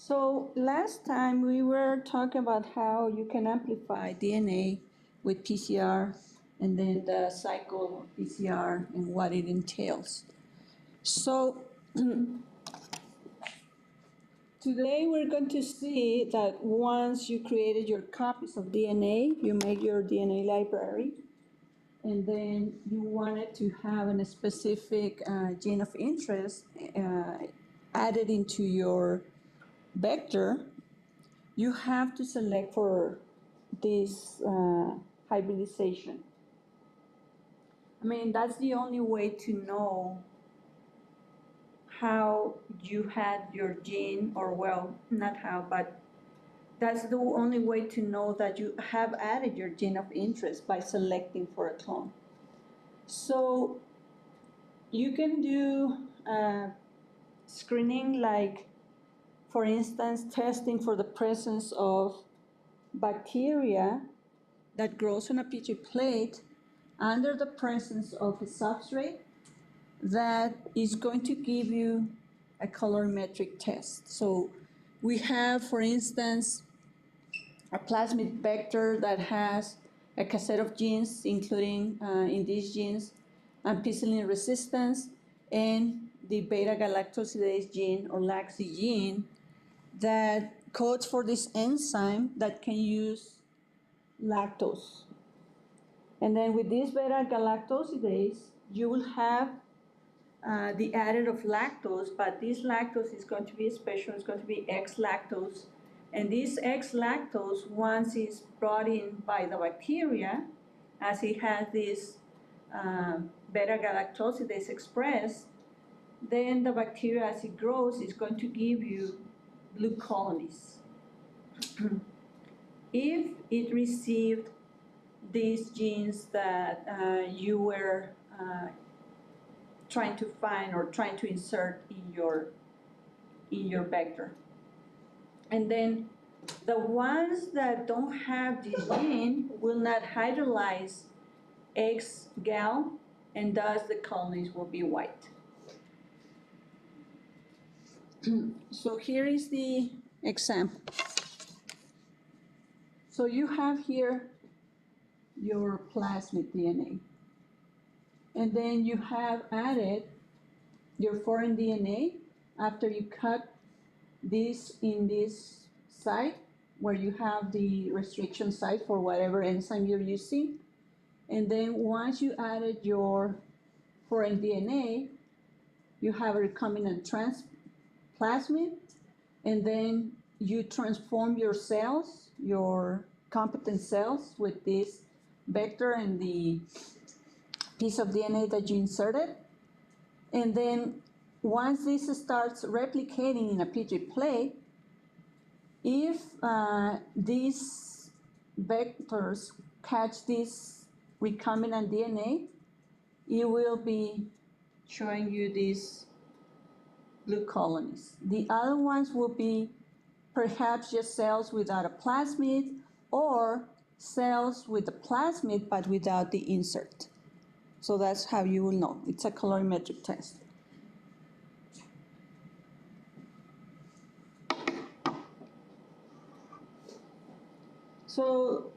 So last time we were talking about how you can amplify DNA with PCR and then the cycle of PCR and what it entails. So today we're going to see that once you created your copies of DNA, you make your DNA library, and then you wanted to have a specific gene of interest added into your vector, you have to select for this hybridization. I mean, that's the only way to know how you had your gene, or well, not how, but that's the only way to know that you have added your gene of interest by selecting for a clone. So you can do screening, like, for instance, testing for the presence of bacteria that grows on a Petri plate under the presence of a substrate that is going to give you a colorimetric test. So we have, for instance, a plasmid vector that has a cassette of genes, including in these genes, ampicillin resistance and the beta-galactosidase gene, or LAGC gene, that codes for this enzyme that can use lactose. And then with this beta-galactosidase, you will have the added of lactose, but this lactose is going to be special. It's going to be X-lactose. And this X-lactose, once it's brought in by the bacteria, as it has this beta-galactosidase expressed, then the bacteria, as it grows, is going to give you blue colonies. If it received these genes that you were trying to find or trying to insert in your vector. And then the ones that don't have this gene will not hydrolyze X-gal, and thus the colonies will be white. So here is the example. So you have here your plasmid DNA. And then you have added your foreign DNA after you cut this in this site where you have the restriction site for whatever enzyme you're using. And then once you added your foreign DNA, you have a recombinant plasmid, and then you transform your cells, your competent cells, with this vector and the piece of DNA that you inserted. And then once this starts replicating in a Petri plate, if these vectors catch this recombinant DNA, it will be showing you these blue colonies. The other ones will be perhaps just cells without a plasmid, or cells with a plasmid but without the insert. So that's how you will know. It's a colorimetric test. So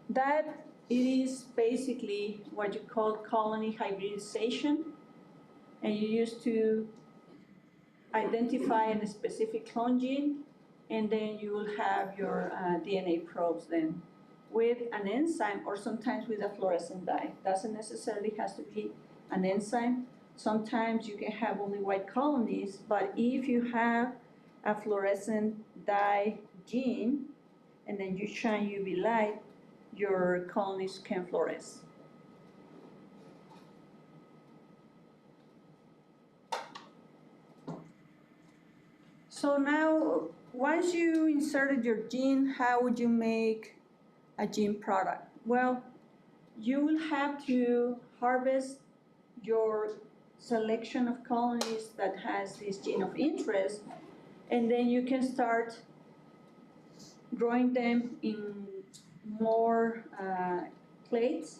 that it is basically what you call colony hybridization, and you use to identify a specific clone gene, and then you will have your DNA probes then with an enzyme, or sometimes with a fluorescent dye. Doesn't necessarily has to be an enzyme. Sometimes you can have only white colonies, but if you have a fluorescent dye gene and then you shine UV light, your colonies can fluoresce. So now, once you inserted your gene, how would you make a gene product? Well, you will have to harvest your selection of colonies that has this gene of interest, and then you can start growing them in more plates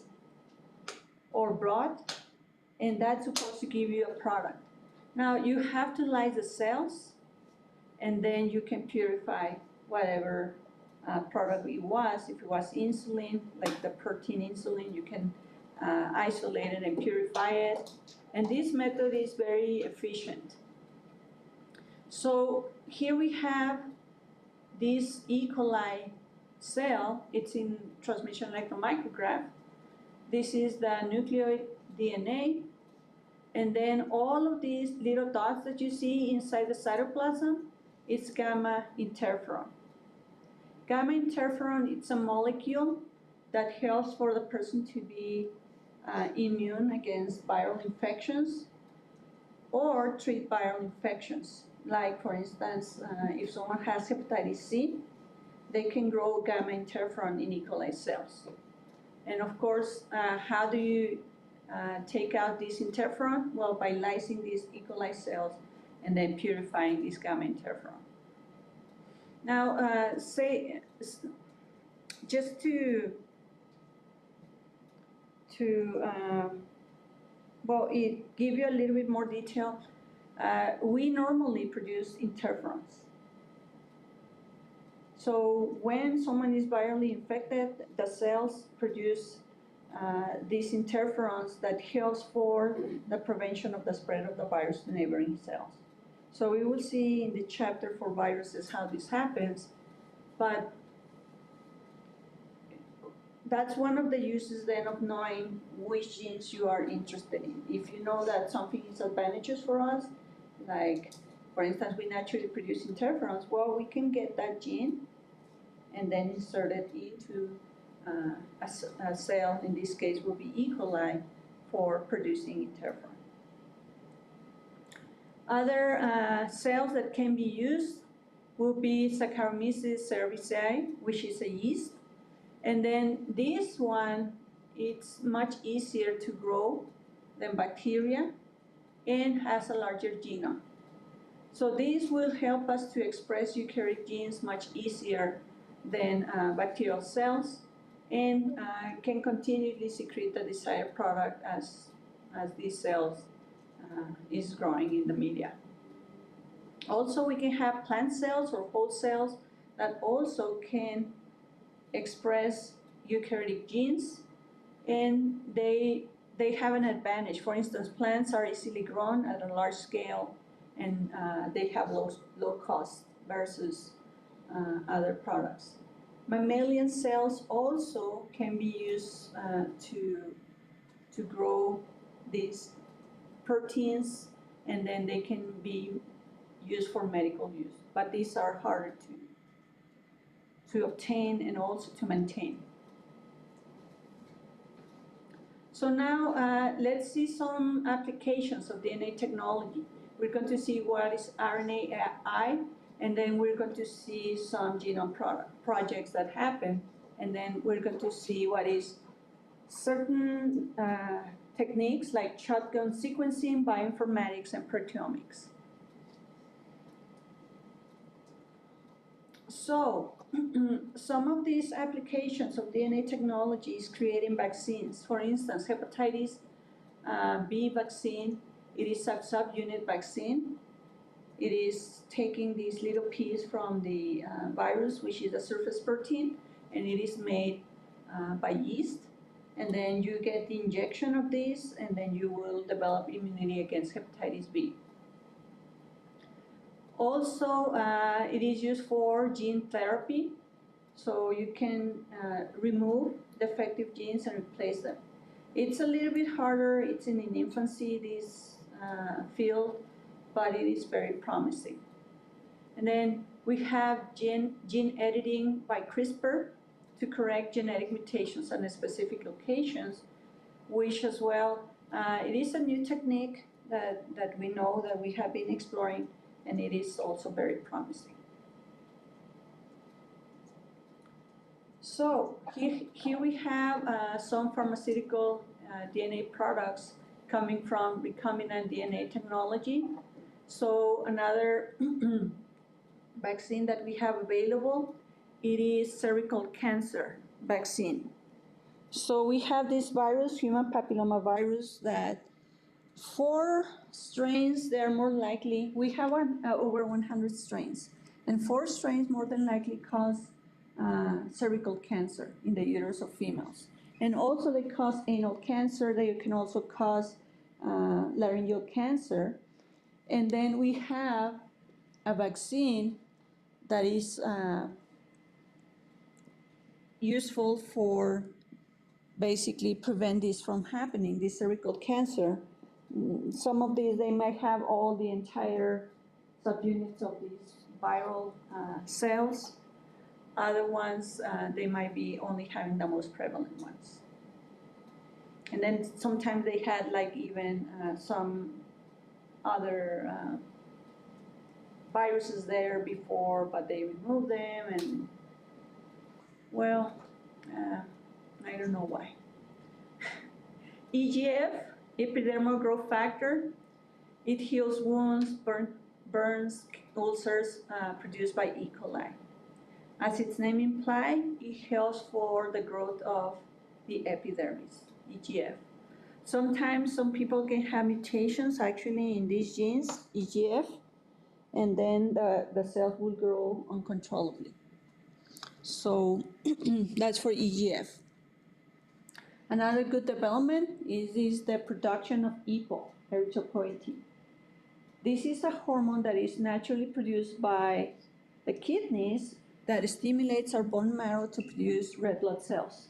or broth, and that's supposed to give you a product. Now, you have to lyse the cells and then you can purify whatever product it was. If it was insulin, like the protein insulin, you can isolate it and purify it. And this method is very efficient. So here we have this E. coli cell. It's in transmission electron micrograph. This is the nucleoid DNA. And then all of these little dots that you see inside the cytoplasm, it's gamma interferon. Gamma interferon, it's a molecule that helps for the person to be immune against viral infections or treat viral infections. Like, for instance, if someone has hepatitis C, they can grow gamma interferon in E. coli cells. And of course, how do you take out this interferon? Well, by lysing these E. coli cells and then purifying this gamma interferon. Now, just to give you a little bit more detail, we normally produce interferons. So when someone is virally infected, the cells produce these interferons that helps for the prevention of the spread of the virus to neighboring cells. So we will see in the chapter for viruses how this happens, but that's one of the uses then of knowing which genes you are interested in. If you know that something is advantageous for us, like for instance, we naturally produce interferons, well, we can get that gene and then insert it into a cell, in this case will be E. coli, for producing interferon. Other cells that can be used will be Saccharomyces cerevisiae, which is a yeast. And then this one, it's much easier to grow than bacteria and has a larger genome. So this will help us to express eukaryotic genes much easier than bacterial cells, and can continually secrete the desired product as these cells is growing in the media. Also, we can have plant cells or host cells that also can express eukaryotic genes, and they have an advantage. For instance, plants are easily grown at a large scale, and they have low cost versus other products. Mammalian cells also can be used to grow these proteins, and then they can be used for medical use. But these are harder to obtain and also to maintain. So now let's see some applications of DNA technology. We're going to see what is RNAi, and then we're going to see some genome projects that happen, and then we're going to see what is certain techniques like shotgun sequencing, bioinformatics, and proteomics. So some of these applications of DNA technology is creating vaccines. For instance, hepatitis B vaccine, it is a subunit vaccine. It is taking this little piece from the virus, which is a surface protein, and it is made by yeast. And then you get the injection of this, and then you will develop immunity against hepatitis B. Also, it is used for gene therapy, so you can remove defective genes and replace them. It's a little bit harder. It's in infancy, this field, but it is very promising. And then we have gene editing by CRISPR to correct genetic mutations on specific locations, which as well, it is a new technique that we know that we have been exploring, and it is also very promising. So here we have some pharmaceutical DNA products coming from recombinant DNA technology. So another vaccine that we have available, it is cervical cancer vaccine. So we have this virus, human papillomavirus, that For strains, they're more likely, we have over 100 strains, and 4 strains more than likely cause cervical cancer in the uterus of females. And also they cause anal cancer, they can also cause laryngeal cancer. And then we have a vaccine that is useful for basically prevent this from happening, this cervical cancer. Some of these, they might have all the entire subunits of these viral cells. Other ones, they might be only having the most prevalent ones. And then sometimes they had like even some other viruses there before, but they removed them, and well, I don't know why. EGF, epidermal growth factor, it heals wounds, burns, ulcers produced by E. coli. As its name implies, it helps for the growth of the epidermis, EGF. Sometimes some people can have mutations actually in these genes, EGF, and then the cells will grow uncontrollably. So that's for EGF. Another good development is the production of EPO, erythropoietin. This is a hormone that is naturally produced by the kidneys that stimulates our bone marrow to produce red blood cells.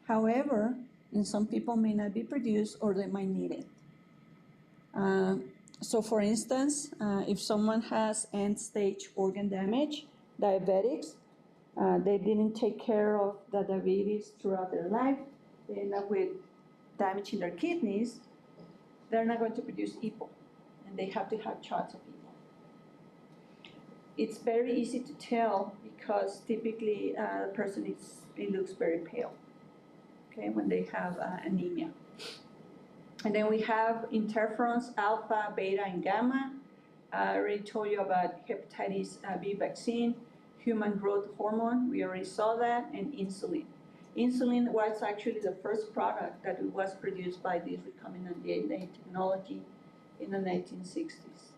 However, in some people may not be produced or they might need it. So for instance, if someone has end-stage organ damage, diabetics, they didn't take care of the diabetes throughout their life, they end up with damage in their kidneys, they're not going to produce EPO, and they have to have shots of EPO. It's very easy to tell because typically the person looks very pale, okay, when they have anemia. And then we have interferons, alpha, beta, and gamma. I already told you about hepatitis B vaccine, human growth hormone, we already saw that, and insulin. Insulin was actually the first product that was produced by this recombinant DNA technology in the 1960s.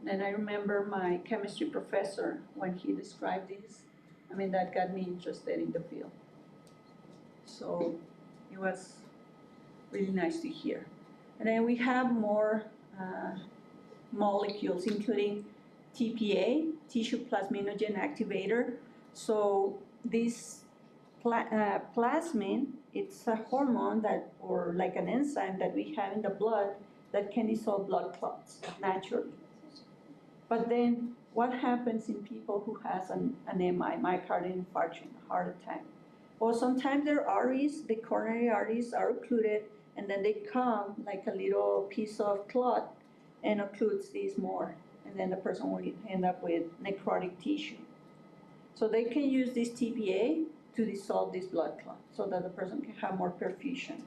And I remember my chemistry professor, when he described this, I mean, that got me interested in the field. So it was really nice to hear. And then we have more molecules, including TPA, tissue plasminogen activator. So this plasmin, it's a hormone that, or like an enzyme that we have in the blood that can dissolve blood clots naturally. But then what happens in people who has an MI, myocardial infarction, heart attack? Well, sometimes their arteries, the coronary arteries are occluded, and then they come like a little piece of clot and occludes these more, and then the person will end up with necrotic tissue. So they can use this TPA to dissolve this blood clot so that the person can have more perfusion,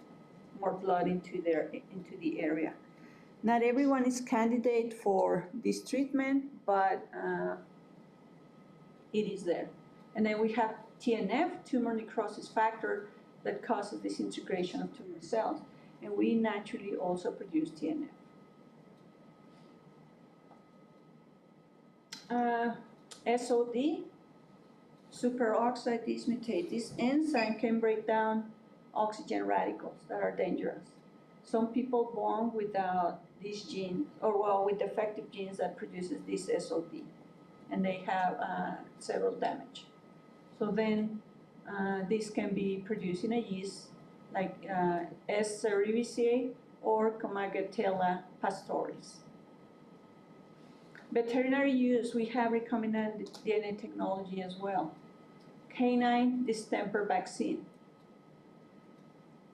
more blood into the area. Not everyone is candidate for this treatment, but it is there. And then we have TNF, tumor necrosis factor, that causes disintegration of tumor cells. And we naturally also produce TNF. SOD, superoxide dismutase. This enzyme can break down oxygen radicals that are dangerous. Some people born without this gene, or well, with defective genes that produces this SOD, and they have several damage. So then this can be produced in a yeast like S. cerevisiae or Comagatella pastoris. Veterinary use, we have recombinant DNA technology as well. Canine distemper vaccine.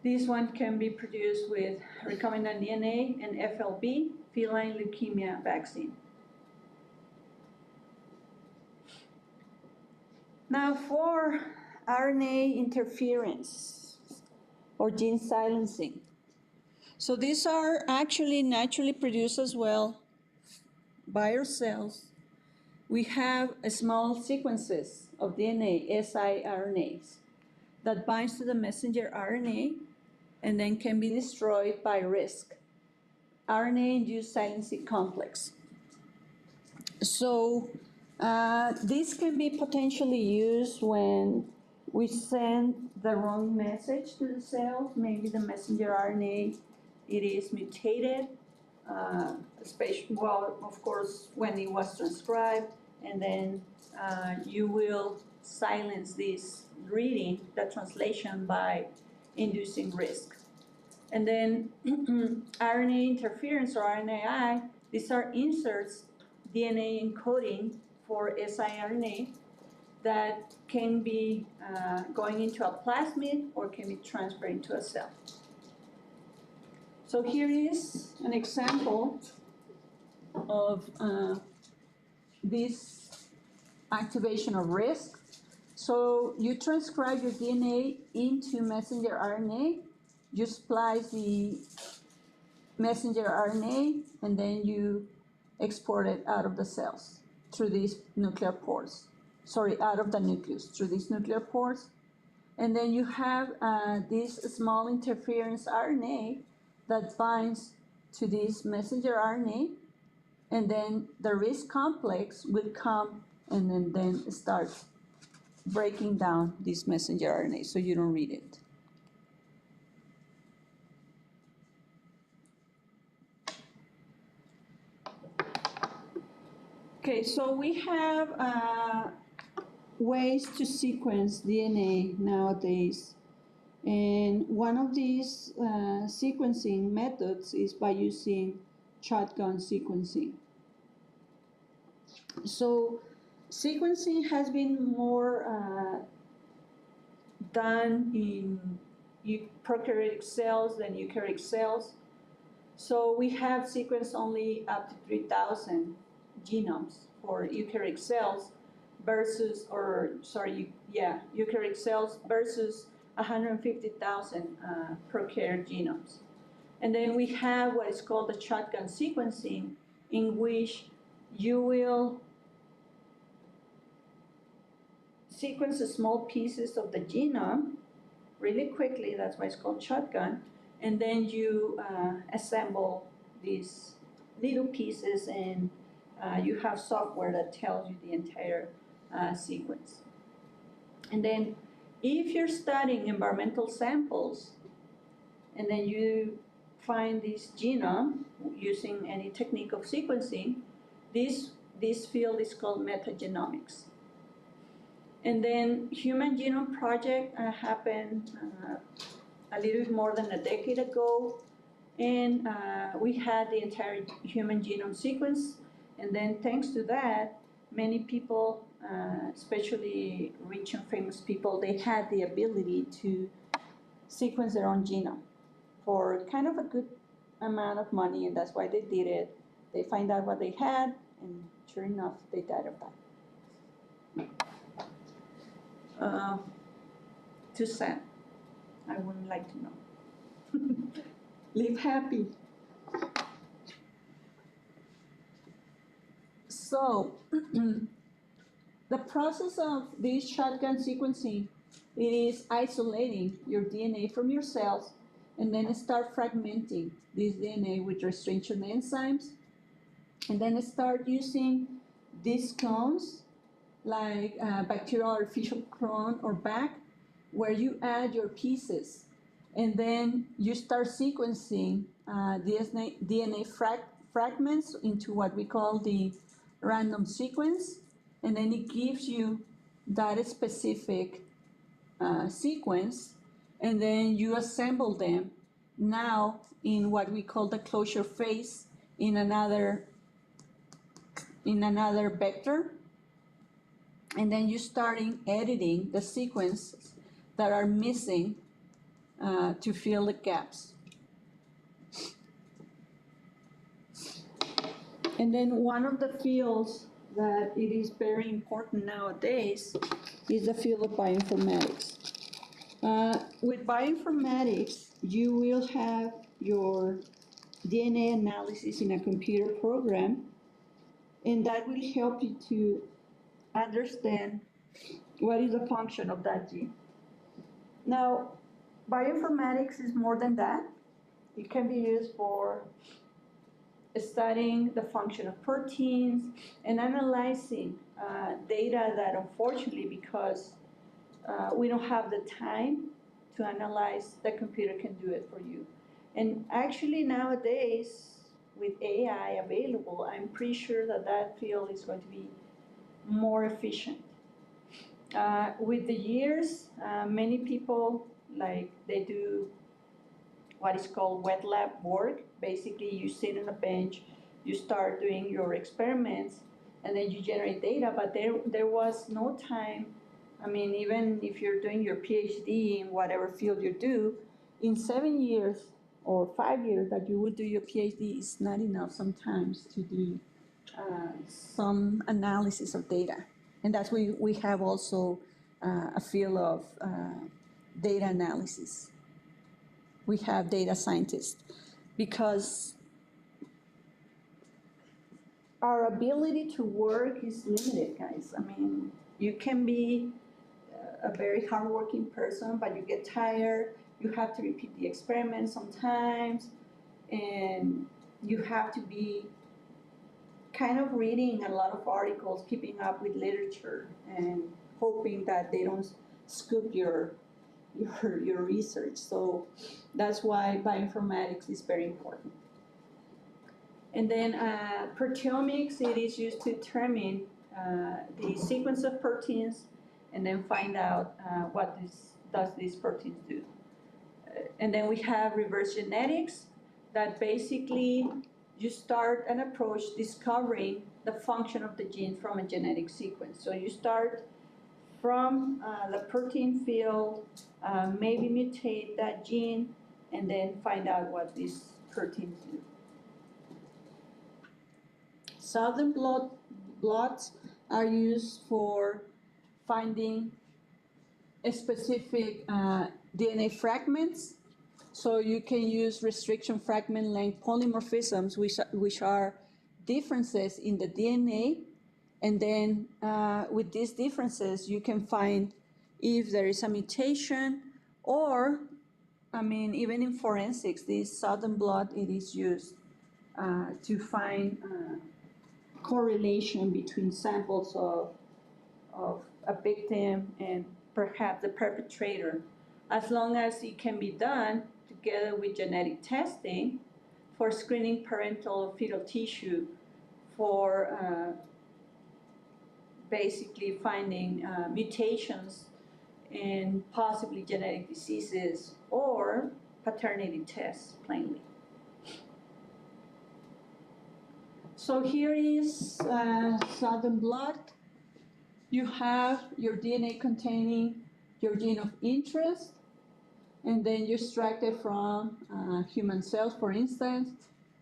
This one can be produced with recombinant DNA and FLB, feline leukemia vaccine. Now for RNA interference or gene silencing. So these are actually naturally produced as well by our cells. We have small sequences of DNA, siRNAs, that binds to the messenger RNA and then can be destroyed by RISC. RNA-induced silencing complex. So this can be potentially used when we send the wrong message to the cells. Maybe the messenger RNA, it is mutated, well, of course, when it was transcribed, and then you will silence this reading, the translation, by inducing risk. And then RNA interference or RNAi, these are inserts, DNA encoding for siRNA that can be going into a plasmid or can be transferred into a cell. So here is an example of this activation of risk. So you transcribe your DNA into messenger RNA, you splice the messenger RNA, and then you export it out of the cells through these nuclear pores. Sorry, out of the nucleus through these nuclear pores. And then you have this small interference RNA that binds to this messenger RNA, and then the risk complex will come and then start breaking down this messenger RNA so you don't read it. Okay, so we have ways to sequence DNA nowadays. And one of these sequencing methods is by using shotgun sequencing. So sequencing has been more done in prokaryotic cells than eukaryotic cells. So we have sequenced only up to 3,000 genomes for eukaryotic cells versus, eukaryotic cells versus 150,000 prokaryotic genomes. And then we have what is called the shotgun sequencing, in which you will sequence the small pieces of the genome really quickly, that's why it's called shotgun, and then you assemble these little pieces, and you have software that tells you the entire sequence. And then if you're studying environmental samples, and then you find this genome using any technique of sequencing, this field is called metagenomics. And then Human Genome Project happened a little bit more than a decade ago, and we had the entire human genome sequence. And then thanks to that, many people, especially rich and famous people, they had the ability to sequence their own genome for kind of a good amount of money, and that's why they did it. They find out what they had, and sure enough, they died of that. Too sad. I wouldn't like to know. Live happy. So, the process of this shotgun sequencing, it is isolating your DNA from your cells and then start fragmenting this DNA with restriction enzymes, and then start using these clones like bacterial artificial clone or BAC, where you add your pieces, and then you start sequencing DNA fragments into what we call the random sequence, and then it gives you that specific sequence, and then you assemble them now in what we call the closure phase in another vector, and then you starting editing the sequences that are missing to fill the gaps. And then one of the fields that it is very important nowadays is the field of bioinformatics. With bioinformatics, you will have your DNA analysis in a computer program, and that will help you to understand what is the function of that gene. Now, bioinformatics is more than that. It can be used for studying the function of proteins and analyzing data that unfortunately, because we don't have the time to analyze, the computer can do it for you. And actually nowadays, with AI available, I'm pretty sure that that field is going to be more efficient. With the years, many people, like, they do what is called wet lab work. Basically, you sit on a bench, you start doing your experiments, and then you generate data, but there was no time. I mean, even if you're doing your PhD in whatever field you do, in 7 years or 5 years that you will do your PhD is not enough sometimes to do some analysis of data. And that's why we have also a field of data analysis. We have data scientists because our ability to work is limited, guys. I mean, you can be a very hardworking person, but you get tired. You have to repeat the experiment sometimes, and you have to be kind of reading a lot of articles, keeping up with literature, and hoping that they don't scoop your research. So that's why bioinformatics is very important. And then proteomics, it is used to determine the sequence of proteins and then find out what does these proteins do. And then we have reverse genetics, that basically you start an approach discovering the function of the gene from a genetic sequence. So you start from the protein field, maybe mutate that gene, and then find out what these proteins do. Southern blots are used for finding a specific DNA fragments. So you can use restriction fragment length polymorphisms, which are differences in the DNA. And then with these differences, you can find if there is a mutation, or, I mean, even in forensics, this southern blot, it is used to find correlation between samples of a victim and perhaps the perpetrator, as long as it can be done together with genetic testing for screening parental or fetal tissue for basically finding mutations in possibly genetic diseases or paternity tests, plainly. So here is southern blot. You have your DNA containing your gene of interest, and then you extract it from human cells, for instance.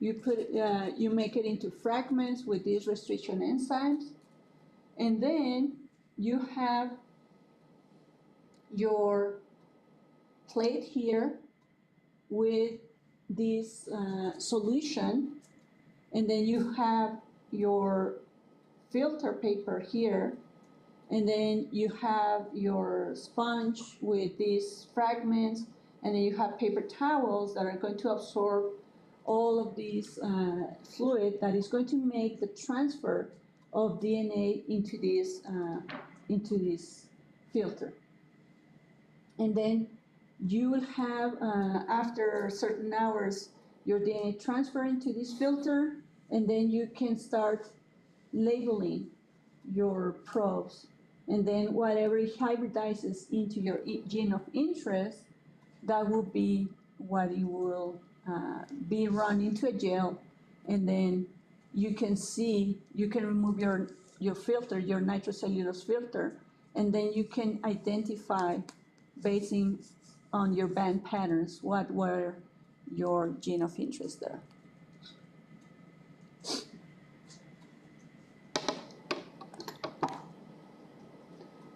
You make it into fragments with these restriction enzymes, and then you have your plate here with this solution, and then you have your filter paper here, and then you have your sponge with these fragments, and then you have paper towels that are going to absorb all of these fluid that is going to make the transfer of DNA into this filter. And then you will have, after certain hours, your DNA transfer into this filter, and then you can start labeling your probes. And then whatever hybridizes into your gene of interest, that will be what you will be run into a gel, and then you can see, you can remove your filter, your nitrocellulose filter, and then you can identify, basing on your band patterns, what were your gene of interest there.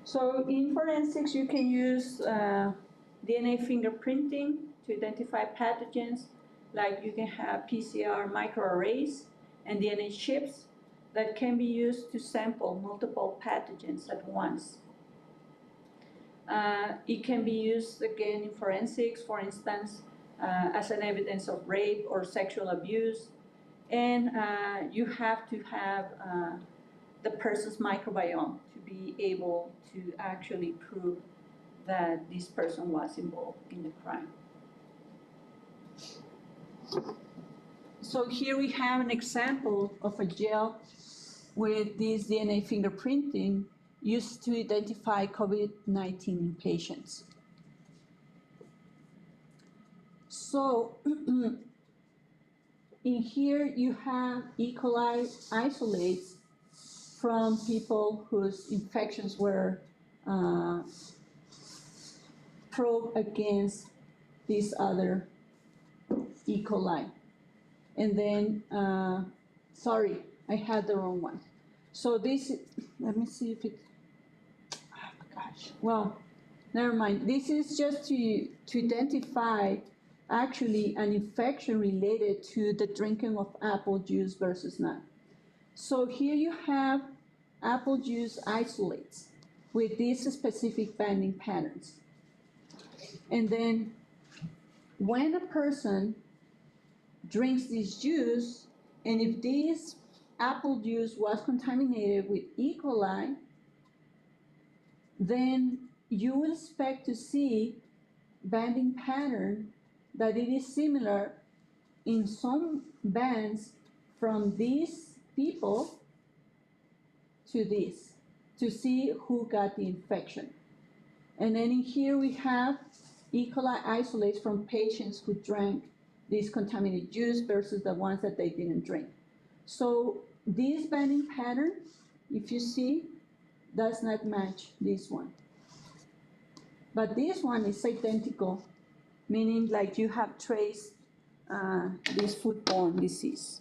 So in forensics, you can use DNA fingerprinting to identify pathogens, like you can have PCR microarrays and DNA chips that can be used to sample multiple pathogens at once. It can be used again in forensics, for instance, as an evidence of rape or sexual abuse. And you have to have the person's microbiome to be able to actually prove that this person was involved in the crime. So here we have an example of a gel with this DNA fingerprinting used to identify COVID-19 in patients. So in here you have E. coli isolates from people whose infections were probed against this other E. coli. And then, sorry, I had the wrong one. So this, let me see if it, oh my gosh, well, never mind. This is just to identify actually an infection related to the drinking of apple juice versus not. So here you have apple juice isolates with these specific binding patterns. And then when a person drinks this juice, and if this apple juice was contaminated with E. coli, then you will expect to see banding pattern that it is similar in some bands from these people to this, to see who got the infection. And then in here we have E. coli isolates from patients who drank this contaminated juice versus the ones that they didn't drink. So this banding pattern, if you see, does not match this one. But this one is identical, meaning like you have traced this foodborne disease.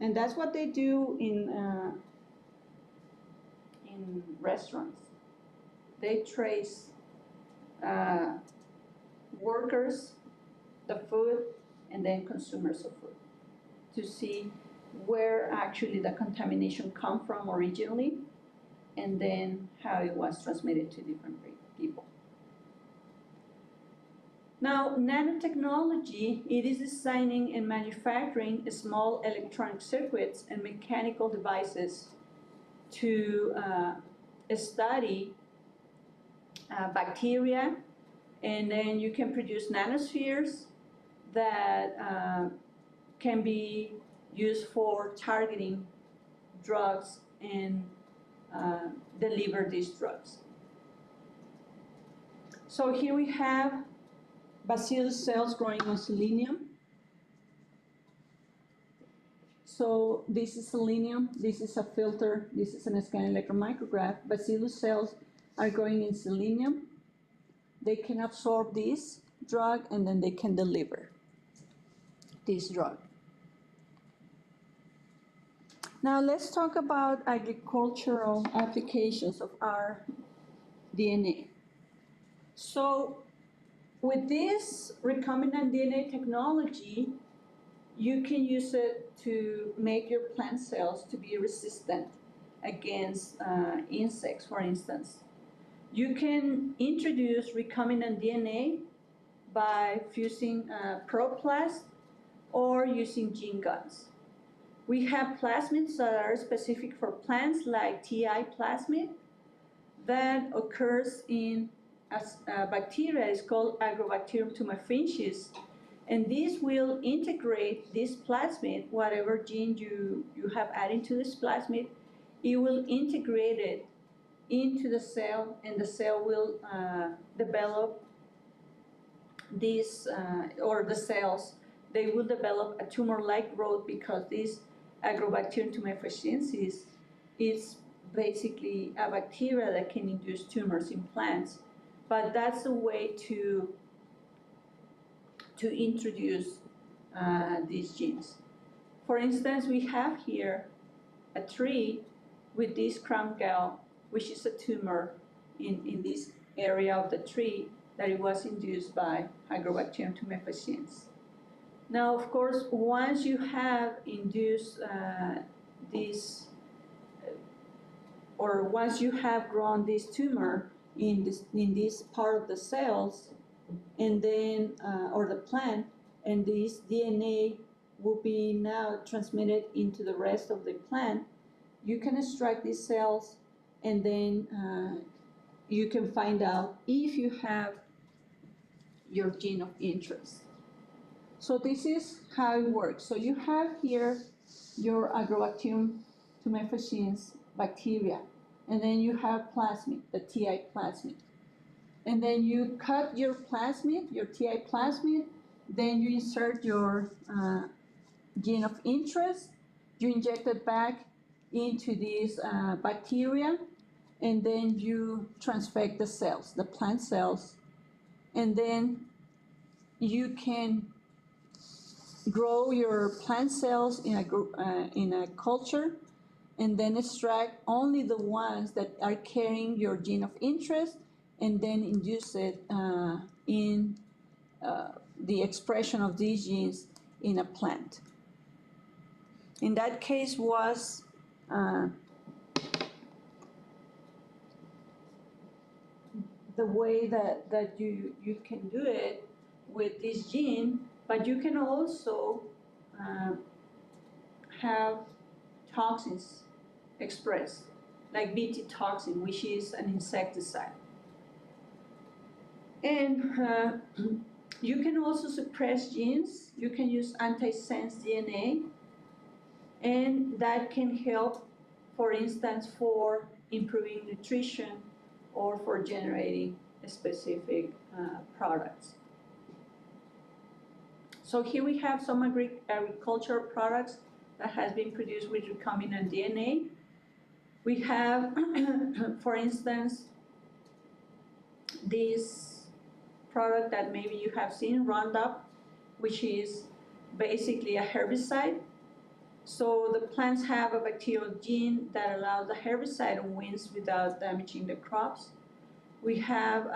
And that's what they do in restaurants. They trace workers, the food, and then consumers of food to see where actually the contamination come from originally, and then how it was transmitted to different people. Now, nanotechnology, it is designing and manufacturing small electronic circuits and mechanical devices to study bacteria, and then you can produce nanospheres that can be used for targeting drugs and deliver these drugs. So here we have bacillus cells growing on selenium. So this is selenium, this is a filter, this is an scanning electron micrograph. Bacillus cells are growing in selenium. They can absorb this drug and then they can deliver this drug. Now let's talk about agricultural applications of our DNA. So with this recombinant DNA technology, you can use it to make your plant cells to be resistant against insects, for instance. You can introduce recombinant DNA by fusing proplast or using gene guns. We have plasmids that are specific for plants, like TI plasmid, that occurs in a bacteria. It's called Agrobacterium tumefaciens, and this will integrate this plasmid, whatever gene you have added to this plasmid, it will integrate it into the cell, and the cell will develop this, or the cells, they will develop a tumor-like growth, because this Agrobacterium tumefaciens is basically a bacteria that can induce tumors in plants. But that's a way to introduce these genes. For instance, we have here a tree with this crown gall, which is a tumor in this area of the tree that it was induced by Agrobacterium tumefaciens. Now, of course, once you have induced this, or once you have grown this tumor in this part of the cells, and then or the plant, and this DNA will be now transmitted into the rest of the plant, you can extract these cells, and then you can find out if you have your gene of interest. So this is how it works. So you have here your Agrobacterium tumefaciens bacteria, and then you have plasmid, the TI plasmid. And then you cut your plasmid, your TI plasmid, then you insert your gene of interest, you inject it back into these bacteria, and then you transfect the cells, the plant cells, and then you can grow your plant cells in a culture, and then extract only the ones that are carrying your gene of interest, and then induce it in the expression of these genes in a plant. In that case was the way that you can do it with this gene, but you can also have toxins expressed, like Bt toxin, which is an insecticide. And you can also suppress genes. You can use antisense DNA, and that can help, for instance, for improving nutrition or for generating specific products. So here we have some agricultural products that has been produced with recombinant DNA. We have, for instance, this product that maybe you have seen, Roundup, which is basically a herbicide. So the plants have a bacterial gene that allows the herbicide on winds without damaging the crops. We have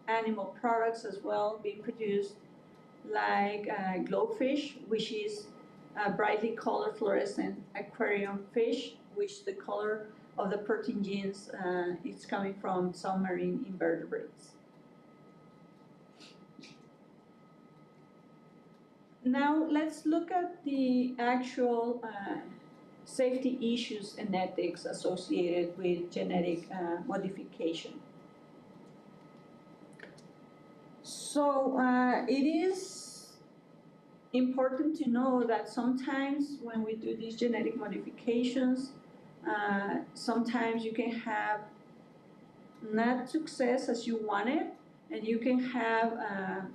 animal products as well being produced, like glowfish, which is a brightly colored fluorescent aquarium fish, which the color of the protein genes is coming from submarine invertebrates. Now let's look at the actual safety issues and ethics associated with genetic modification. So it is important to know that sometimes when we do these genetic modifications, sometimes you can have not success as you wanted, and you can have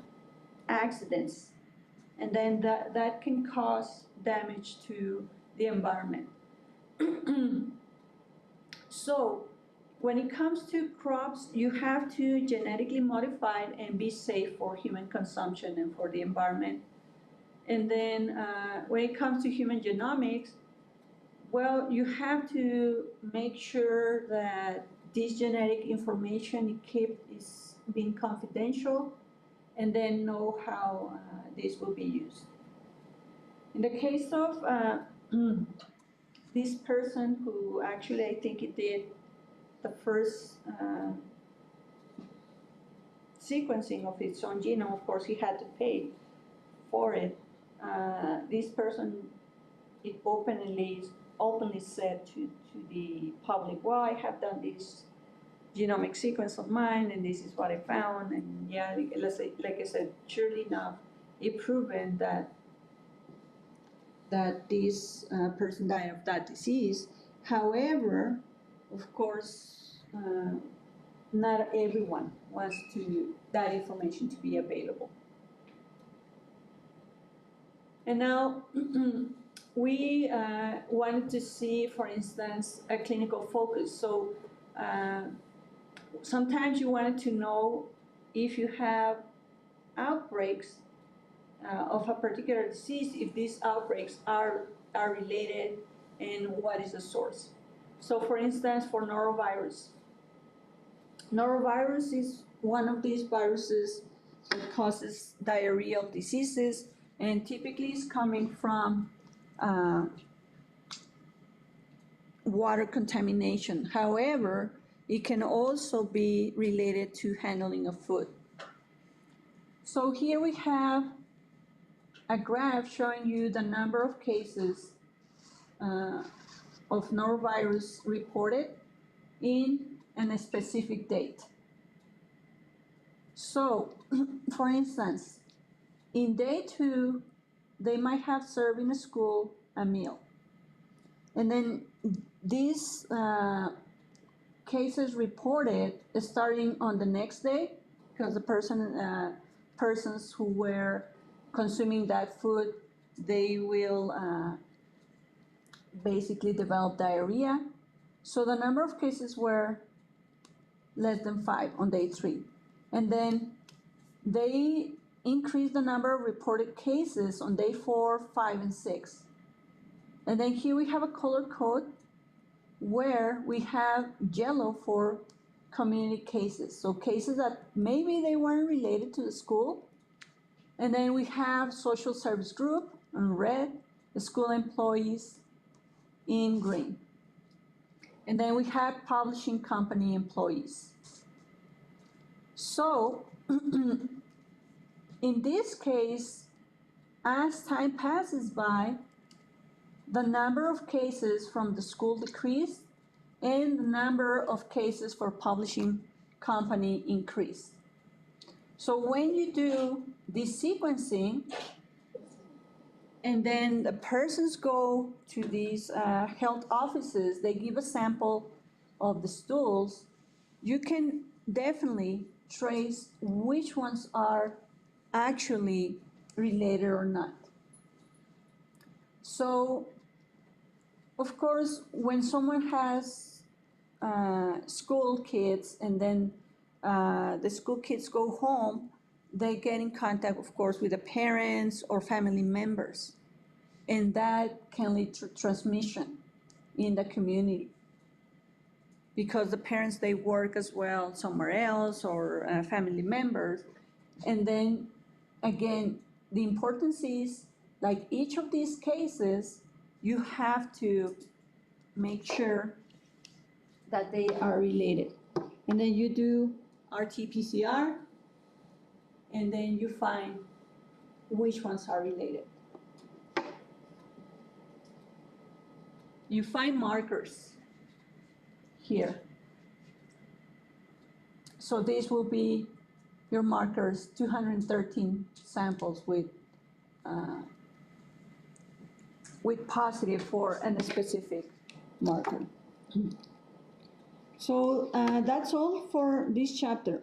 accidents, and then that can cause damage to the environment. So when it comes to crops, you have to genetically modify and be safe for human consumption and for the environment. And then when it comes to human genomics, well, you have to make sure that this genetic information is being confidential, and then know how this will be used. In the case of this person who actually, I think it did the first sequencing of its own genome, of course he had to pay for it. This person, it openly said to the public, well, I have done this genomic sequence of mine, and this is what I found, and yeah, like I said, surely enough, it proven that this person died of that disease. However, of course, not everyone wants that information to be available. And now we wanted to see, for instance, a clinical focus. So sometimes you wanted to know if you have outbreaks of a particular disease, if these outbreaks are related, and what is the source. So for instance, for norovirus. Norovirus is one of these viruses that causes diarrheal diseases, and typically is coming from water contamination. However, it can also be related to handling of food. So here we have a graph showing you the number of cases of norovirus reported in a specific date. So, for instance, in day 2, they might have served in a school a meal. And then these cases reported starting on the next day, because the persons who were consuming that food, they will basically develop diarrhea. So the number of cases were less than 5 on day 3. And then they increased the number of reported cases on day 4, 5, and 6. And then here we have a color code where we have yellow for community cases. So cases that maybe they weren't related to the school. And then we have social service group in red, the school employees in green. And then we have publishing company employees. So in this case, as time passes by, the number of cases from the school decreased and the number of cases for publishing company increased. So when you do this sequencing, and then the persons go to these health offices, they give a sample of the stools, you can definitely trace which ones are actually related or not. So, of course, when someone has school kids and then the school kids go home, they get in contact, of course, with the parents or family members. And that can lead to transmission in the community. Because the parents, they work as well somewhere else, or family members. And then, again, the importance is, like each of these cases, you have to make sure that they are related. And then you do RT-PCR, and then you find which ones are related. You find markers here. So these will be your markers, 213 samples with positive for a specific marker. So that's all for this chapter.